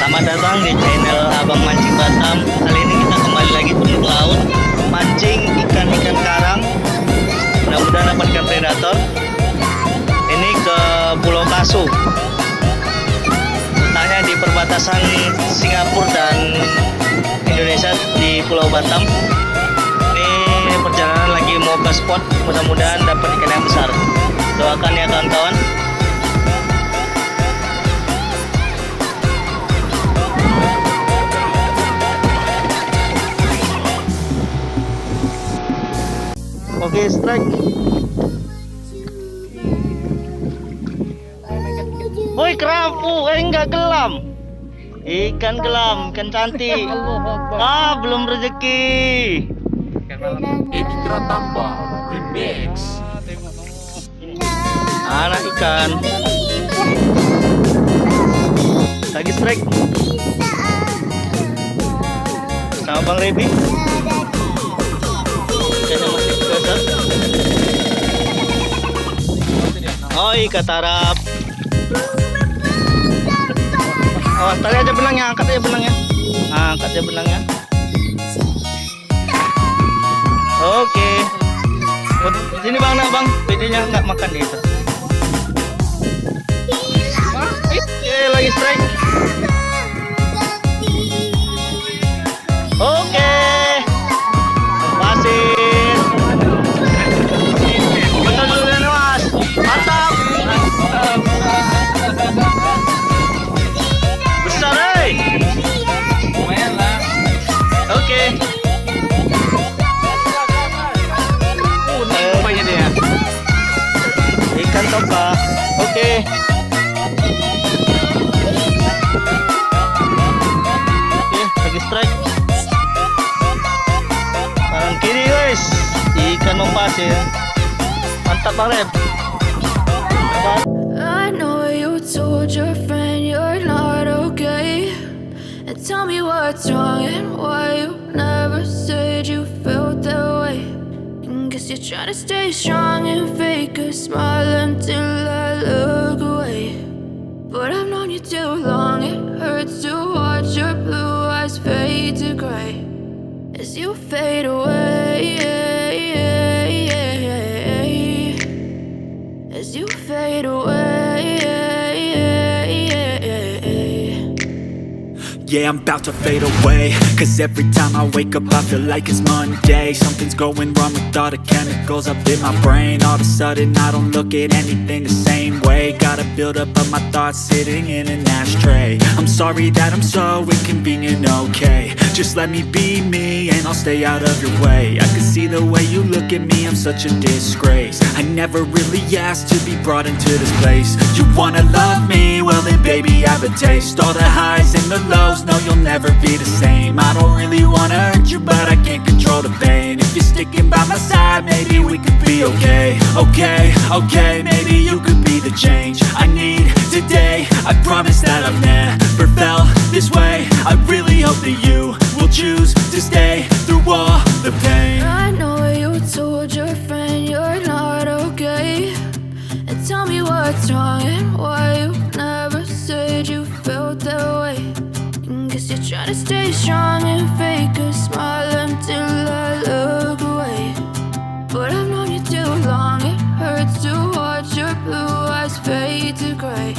Selamat datang di channel Abang Mancing Batam. Kali ini kita kembali lagi turun ke laut, mancing ikan-ikan karang. Mudah-mudahan dapat ikan predator. Ini ke Pulau Kasu, letaknya di perbatasan Singapura dan Indonesia di Pulau Batam. Ini perjalanan lagi mau ke spot, mudah-mudahan dapat ikan yang besar. Doakan ya kawan-kawan. Oke, strike. Woi, kerapu, enggak gelam. Ikan gelam, ikan cantik. Belum rezeki. Extra tambah remix. Anak ikan. Lagi strike. Sama Bang Rebi. Ikannya masih besar. Oh, ikan tarap. Oh, tali aja benangnya, angkat aja benangnya. Angkat aja benangnya. Oke. Sini Bang, nak Bang. Videonya nggak makan dia itu. Oke, lagi strike. Oke. Pasir. Betul dulu ya, Mas. Mantap. Besar, lumayan lah. Oke. Rupanya dia. Ikan toka. Oke. Oke, lagi strike. Kanan kiri guys. Ikan pasir. Mantap Bang Rep. I know you told your friend you're not okay, and tell me what's wrong and why you never said you felt that way. And guess you're trying to stay strong and fake a smile until I look away. But I've known you too long, it hurts to watch your blue eyes fade to gray as you fade away, as you fade away. Yeah, I'm about to fade away, cause every time I wake up I feel like it's Monday. Something's going wrong with all the chemicals up in my brain. All of a sudden I don't look at anything the same way. Gotta build up of my thoughts sitting in an ashtray. I'm sorry that I'm so inconvenient, okay. Just let me be me and I'll stay out of your way. I can see the way you look at me, I'm such a disgrace. I never really asked to be brought into this place. You wanna love me? Well then baby I have a taste. All the highs and the lows, no you'll never be the same. I don't really wanna hurt you but I can't control the pain. If you're sticking by my side maybe we could be okay. Okay, maybe you could be the change I need today. I promise that I've never felt this way. I really hope that you will choose to stay through all the pain. I know you told your friend you're not okay, and tell me what's wrong and why you never said you felt that way. And guess you're trying to stay strong and fake a smile until I look away. But I've known you too long, it hurts to watch your blue eyes fade to gray